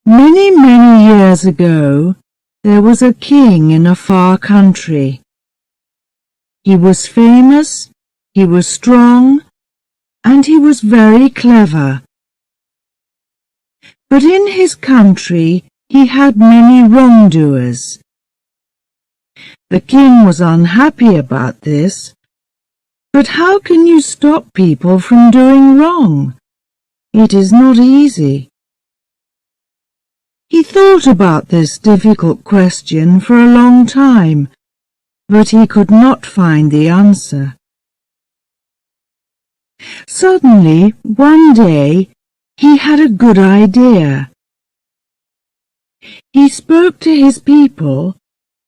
Many years ago, there was a king in a far country. He was famous, he was strong, and he was very clever. But in his country he had many wrongdoers. The king was unhappy about this. But how can you stop people from doing wrong? It is not easy. He thought about this difficult question for a long time, but he could not find the answer. Suddenly, one day, he had a good idea. He spoke to his people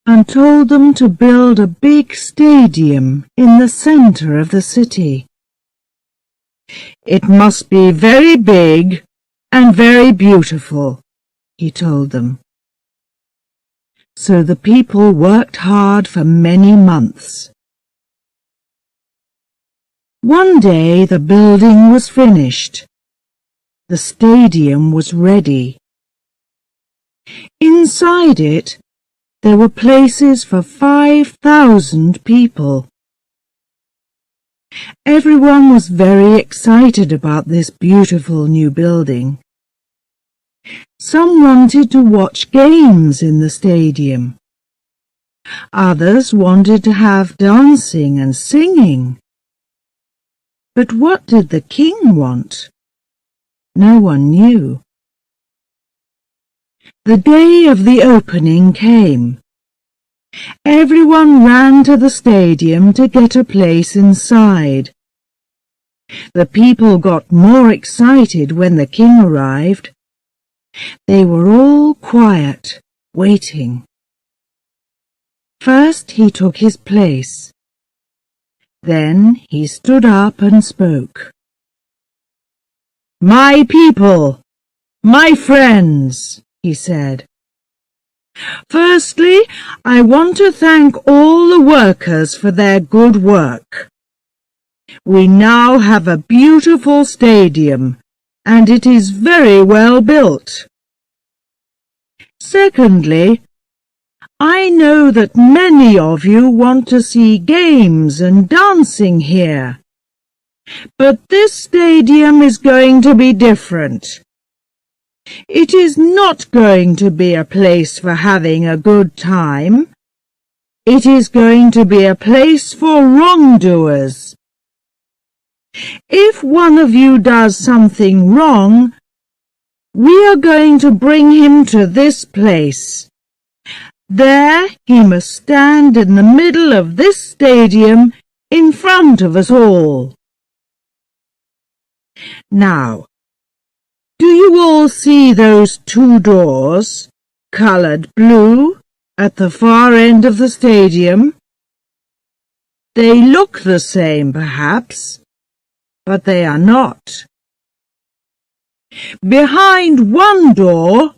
and told them to build a big stadium in the center of the city. It must be very big and very beautiful, he told them. So the people worked hard for many months. One day the building was finished. The stadium was ready. Inside it, there were places for 5,000 people. Everyone was very excited about this beautiful new building. Some wanted to watch games in the stadium. Others wanted to have dancing and singing. But what did the king want? No one knew. The day of the opening came. Everyone ran to the stadium to get a place inside. The people got more excited when the king arrived. They were all quiet, waiting. First he took his place. Then he stood up and spoke. "My people, my friends," he said. "Firstly, I want to thank all the workers for their good work. We now have a beautiful stadium, and it is very well built. Secondly, I know that many of you want to see games and dancing here. But this stadium is going to be different. It is not going to be a place for having a good time. It is going to be a place for wrongdoers. If one of you does something wrong, we are going to bring him to this place. There he must stand in the middle of this stadium in front of us all. Now, do you all see those two doors, coloured blue, at the far end of the stadium? They look the same, perhaps, but they are not. Behind one door,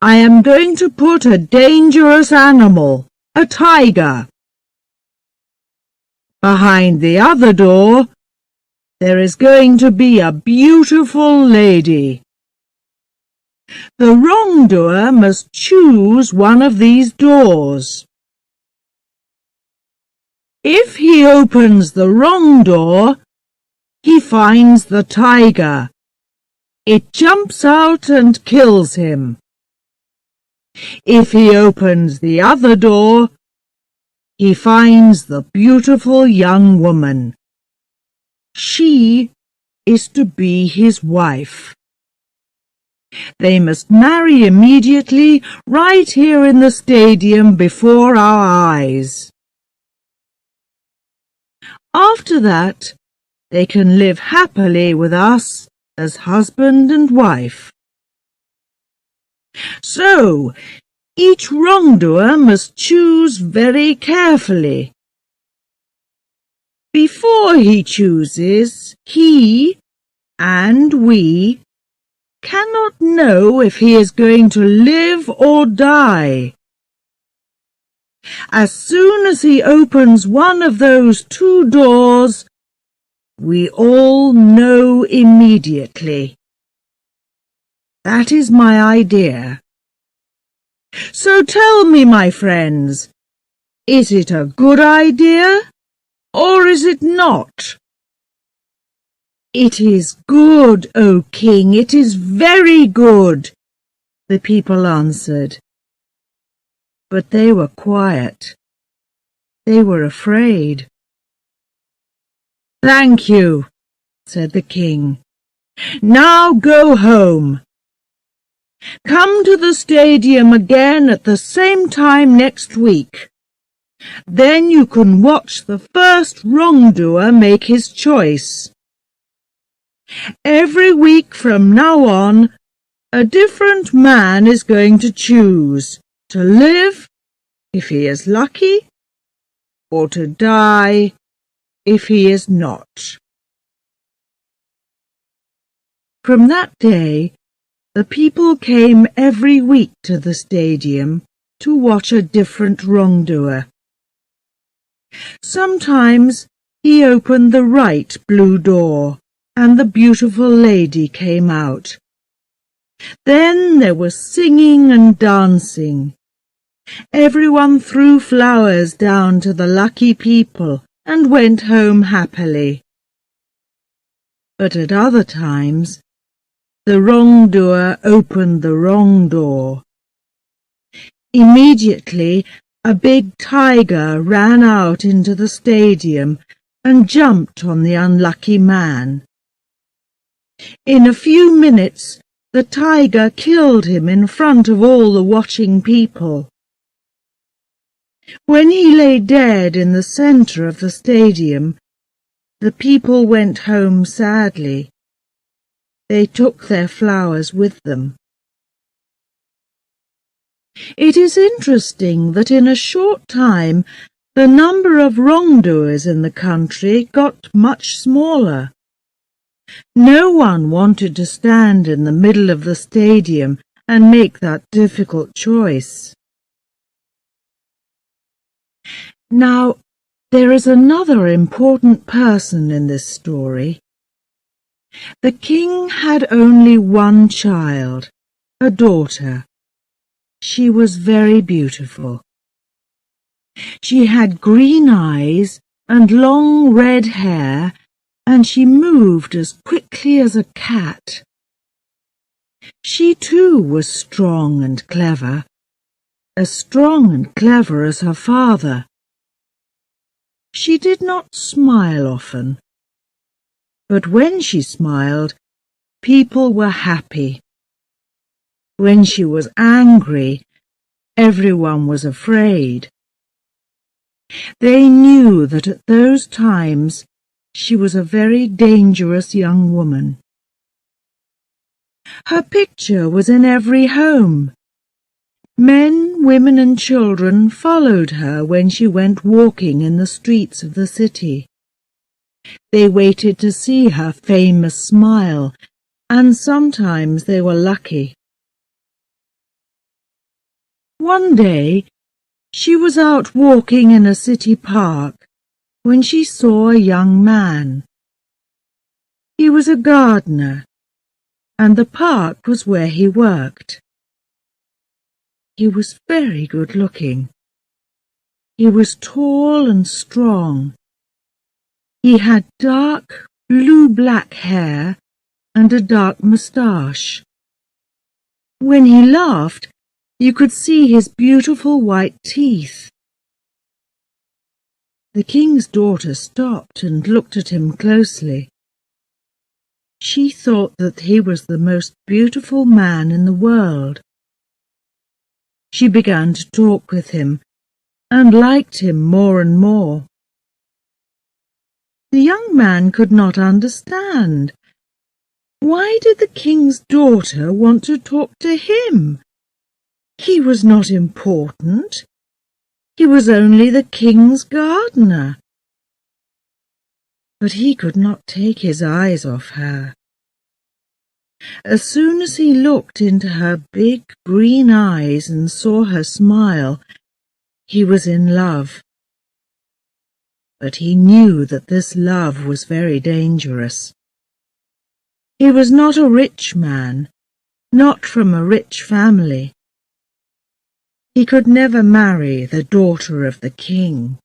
I am going to put a dangerous animal, a tiger. Behind the other door, there is going to be a beautiful lady. The wrongdoer must choose one of these doors. If he opens the wrong door, he finds the tiger. It jumps out and kills him. If he opens the other door, he finds the beautiful young woman. She is to be his wife. They must marry immediately, right here in the stadium before our eyes. After that, they can live happily with us as husband and wife. So, each wrongdoer must choose very carefully. Before he chooses, he and we cannot know if he is going to live or die. As soon as he opens one of those two doors, we all know immediately. That is my idea. So tell me, my friends, is it a good idea or is it not? It is good, O King, it is very good, the people answered. But they were quiet. They were afraid. Thank you, said the king. Now go home. Come to the stadium again at the same time next week. Then you can watch the first wrongdoer make his choice. Every week from now on, a different man is going to choose to live if he is lucky, or to die if he is not. From that day, the people came every week to the stadium to watch a different wrongdoer. Sometimes he opened the right blue door, and the beautiful lady came out. Then there was singing and dancing. Everyone threw flowers down to the lucky people and went home happily. But at other times, the wrongdoer opened the wrong door. Immediately, a big tiger ran out into the stadium and jumped on the unlucky man. In a few minutes, the tiger killed him in front of all the watching people. When he lay dead in the centre of the stadium, the people went home sadly. They took their flowers with them. It is interesting that in a short time the number of wrongdoers in the country got much smaller. No one wanted to stand in the middle of the stadium and make that difficult choice. Now, there is another important person in this story. The king had only one child, a daughter. She was very beautiful. She had green eyes and long red hair, and she moved as quickly as a cat. She too was strong and clever, as strong and clever as her father. She did not smile often, but when she smiled, people were happy. When she was angry, everyone was afraid. They knew that at those times she was a very dangerous young woman. Her picture was in every home. Men, women and children followed her when she went walking in the streets of the city. They waited to see her famous smile, and sometimes they were lucky. One day, she was out walking in a city park when she saw a young man. He was a gardener, and the park was where he worked. He was very good-looking. He was tall and strong. He had dark blue-black hair and a dark moustache. When he laughed, you could see his beautiful white teeth. The king's daughter stopped and looked at him closely. She thought that he was the most beautiful man in the world. She began to talk with him and liked him more and more. The young man could not understand. Why did the king's daughter want to talk to him? He was not important. He was only the king's gardener. But he could not take his eyes off her. As soon as he looked into her big green eyes and saw her smile, he was in love. But he knew that this love was very dangerous. He was not a rich man, not from a rich family. He could never marry the daughter of the king.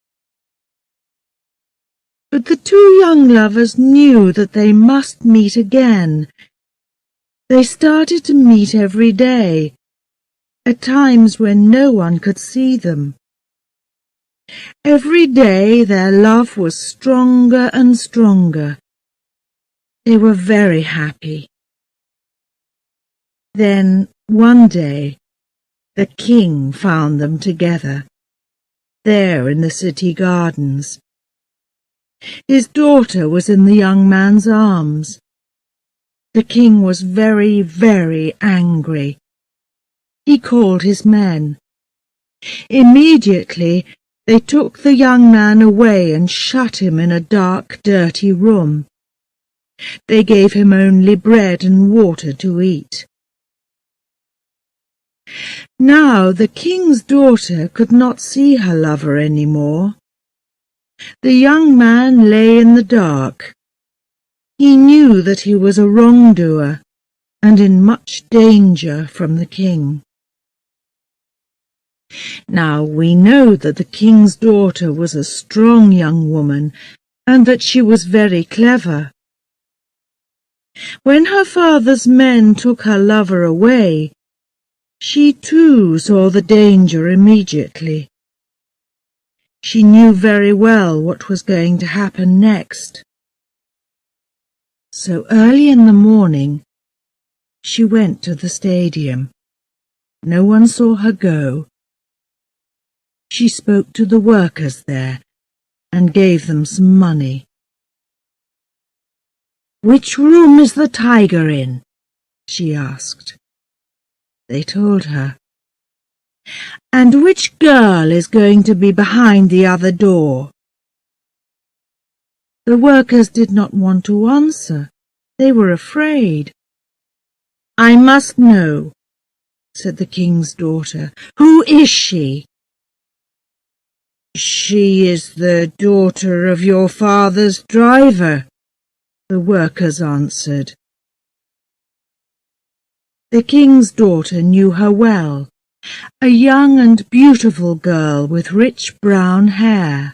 But the two young lovers knew that they must meet again. They started to meet every day, at times when no one could see them. Every day their love was stronger and stronger. They were very happy. Then, one day, the king found them together, there in the city gardens. His daughter was in the young man's arms. The king was very, very angry. He called his men. Immediately they took the young man away and shut him in a dark, dirty room. They gave him only bread and water to eat. Now the king's daughter could not see her lover any more. The young man lay in the dark. He knew that he was a wrongdoer and in much danger from the king. Now we know that the king's daughter was a strong young woman and that she was very clever. When her father's men took her lover away, she too saw the danger immediately. She knew very well what was going to happen next. So early in the morning, she went to the stadium. No one saw her go. She spoke to the workers there and gave them some money. "Which room is the tiger in?" she asked. They told her. "And which girl is going to be behind the other door?" The workers did not want to answer. They were afraid. "I must know," said the king's daughter. "Who is she?" "She is the daughter of your father's driver," the workers answered. The king's daughter knew her well, a young and beautiful girl with rich brown hair.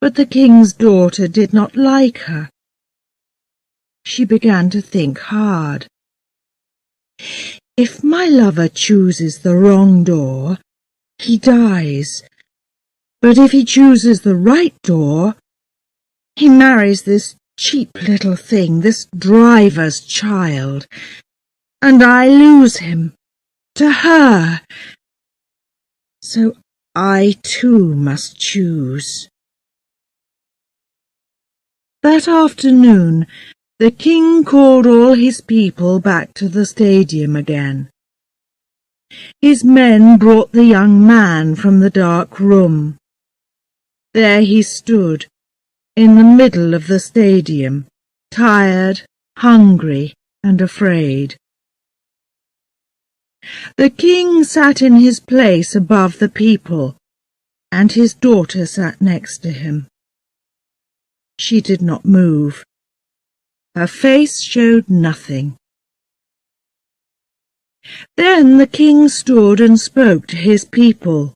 But the king's daughter did not like her. She began to think hard. "If my lover chooses the wrong door, he dies. But if he chooses the right door, he marries this cheap little thing, this driver's child, and I lose him to her. So I too must choose." That afternoon, the king called all his people back to the stadium again. His men brought the young man from the dark room. There he stood, in the middle of the stadium, tired, hungry, and afraid. The king sat in his place above the people, and his daughter sat next to him. She did not move. Her face showed nothing. Then the king stood and spoke to his people.